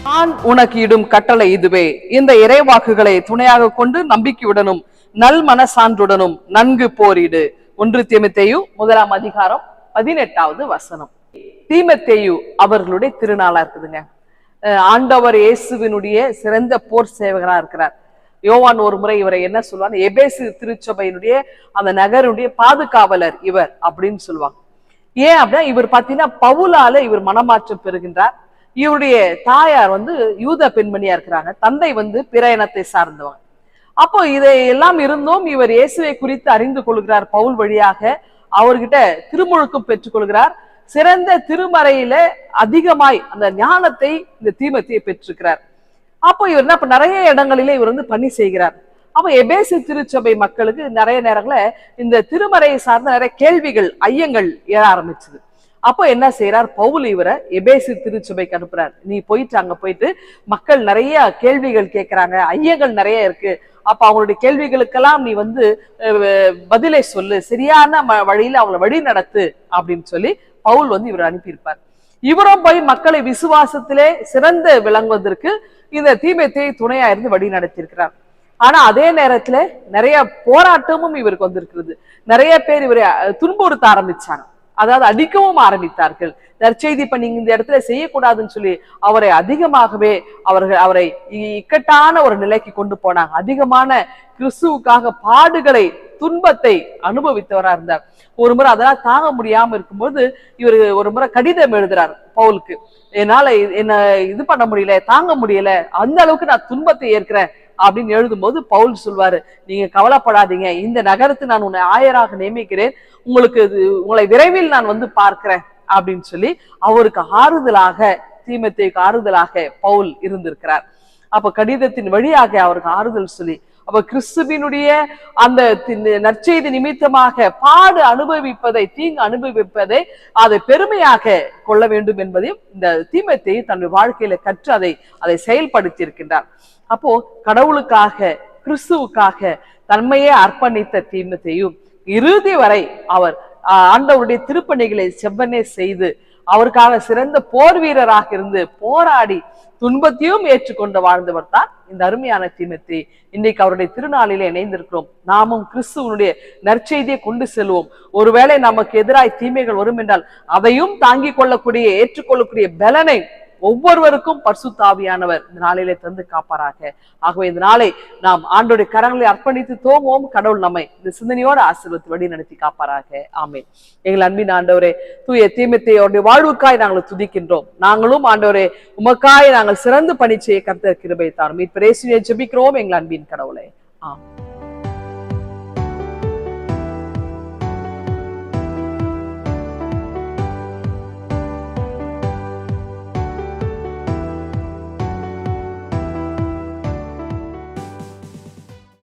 நான் உனக்கு இடும் கட்டளை இதுவே, இந்த இறைவாக்குகளை துணையாக கொண்டு நம்பிக்கையுடனும் நல் மனசான்றுடனும் நன்கு போரிடு. 1 தீமோத்தேயு 1 அதிகாரம் 18வது வசனம். தீமோத்தேயு அவர்களுடைய திருநாளா இருக்குதுங்க. ஆண்டவர் இயேசுவினுடைய சிறந்த போர் சேவகரா இருக்கிறார். யோவான் ஒரு முறை இவரை என்ன சொல்லுவாங்க, எபேசு திருச்சபையினுடைய அந்த நகருடைய பாதுகாவலர் இவர் அப்படின்னு சொல்லுவாங்க. ஏன் அப்படின்னா இவர் பாத்தீங்கன்னா பவுலால இவர் மனமாற்றம் பெறுகின்றார். இவருடைய தாயார் யூத பெண்மணியா இருக்கிறாங்க, தந்தை பிற இனத்தை சார்ந்தவங்க. அப்போ இதை எல்லாம் இருந்தும் இவர் இயேசுவை குறித்து அறிந்து கொள்கிறார். பவுல் வழியாக அவர்கிட்ட திருமுழுக்கும் பெற்றுக் கொள்கிறார். சிறந்த திருமறையில அதிகமாய் அந்த ஞானத்தை இந்த தீமோத்தேயு பெற்றிருக்கிறார். அப்போ இவர் என்ன நிறைய இடங்களிலே இவர் பணி செய்கிறார். அப்ப எபேசு திருச்சபை மக்களுக்கு நிறைய நேரங்கள இந்த திருமறையை சார்ந்த நிறைய கேள்விகள் ஐயங்கள் எழ ஆரம்பிச்சது. அப்போ என்ன செய்யறார், பவுல் இவரை எபேசு திருச்சபைக்கு அனுப்புறார். நீ போயிட்டு அங்க போயிட்டு மக்கள் நிறைய கேள்விகள் கேட்கிறாங்க, ஐயங்கள் நிறைய இருக்கு, அப்ப அவங்களுடைய கேள்விகளுக்கெல்லாம் நீ பதிலை சொல்லு, சரியான வழியில அவங்களை வழி நடத்து அப்படின்னு சொல்லி பவுல் இவர் அனுப்பியிருப்பார். இவரும் போய் மக்களை விசுவாசத்திலே சிறந்த விளங்குவதற்கு இந்த தீமோத்தேயு துணையா இருந்து வழி நடத்தியிருக்கிறார். ஆனா அதே நேரத்துல நிறைய போராட்டமும் இவருக்கு வந்திருக்கிறது. நிறைய பேர் இவரை துன்புறுத்த ஆரம்பிச்சாங்க, அதாவது அடிக்கவும் ஆரம்பித்தார்கள். நற்செய்தி இப்ப நீங்க இந்த இடத்துல செய்யக்கூடாதுன்னு சொல்லி அவரை அதிகமாகவே அவரை இக்கட்டான ஒரு நிலைக்கு கொண்டு போனாங்க. அதிகமான கிறிஸ்துவுக்காக பாடுகளை துன்பத்தை அனுபவித்தவரா இருந்தார். ஒரு முறை அதெல்லாம் தாங்க முடியாம இருக்கும்போது இவர் ஒரு முறை கடிதம் எழுதுறார் பவுலுக்கு, என்னால என்ன இது பண்ண முடியல, தாங்க முடியல, அந்த அளவுக்கு நான் துன்பத்தை ஏற்கிறேன் அப்படின்னு எழுதும்போது பவுல் சொல்வாரு, நீங்க கவலைப்படாதீங்க, இந்த நகரத்து நான் உன்னை ஆயராக நியமிக்கிறேன், உங்களை விரைவில் நான் பார்க்கிறேன் அப்படின்னு சொல்லி அவருக்கு ஆறுதலாக, தீமோத்தேயுக்கு ஆறுதலாக பவுல் இருந்திருக்கிறார். அப்ப கடிதத்தின் வழியாக அவருக்கு ஆறுதல் சொல்லி, அப்ப கிறிஸ்துவினுடைய அந்த நற்செய்தி நிமித்தமாக பாடு அனுபவிப்பதை, தீங்கு அனுபவிப்பதை அதை பெருமையாக கொள்ள வேண்டும் என்பதையும் இந்த தீமோத்தேயு தன்னுடைய வாழ்க்கையில கற்று அதை செயல்படுத்தி இருக்கின்றார். அப்போ கடவுளுக்காக, கிறிஸ்துவுக்காக தன்மையே அர்ப்பணித்த தீமோத்தேயு இறுதி வரை அவர் ஆண்டவருடைய திருப்பணிகளை செவ்வனே செய்து அவருக்காக சிறந்த போர் வீரராக இருந்து போராடி துன்பத்தையும் ஏற்றுக்கொண்டு வாழ்ந்தவர் தான் இந்த அருமையான தீமோத்தேயு. இன்றைக்கு அவருடைய திருநாளிலே இணைந்திருக்கிறோம். நாமும் கிறிஸ்துவனுடைய நற்செய்தியை கொண்டு செல்வோம். ஒருவேளை நமக்கு எதிராய் தீமைகள் வரும் என்றால் அதையும் தாங்கிக் கொள்ளக்கூடிய, ஏற்றுக்கொள்ளக்கூடிய பலனை ஒவ்வொருவருக்கும் பரிசுத்த ஆவியானவர் இந்த நாளிலே தந்து காப்பாராக. ஆகவே இந்த நாளை நாம் ஆண்டோடைய கரங்களை அர்ப்பணித்து தோங்குவோம். கடவுள் நம்மை இந்த சிந்தனையோடு ஆசீர்வதித்து வழி நடத்தி காப்பாராக. ஆமென். எங்கள் அன்பின் ஆண்டவரே, தூய தீமோத்தேயுடைய வாழ்வுக்காய் நாங்கள் துதிக்கின்றோம். நாங்களும் ஆண்டவரே உமக்காய் நாங்கள் சிறந்து பணி செய்ய கர்த்தர் கிருபை தாரும். இப்ப இயேசுவே ஜெபிக்கிறோம் எங்கள் அன்பின் கடவுளே. ஆமென்.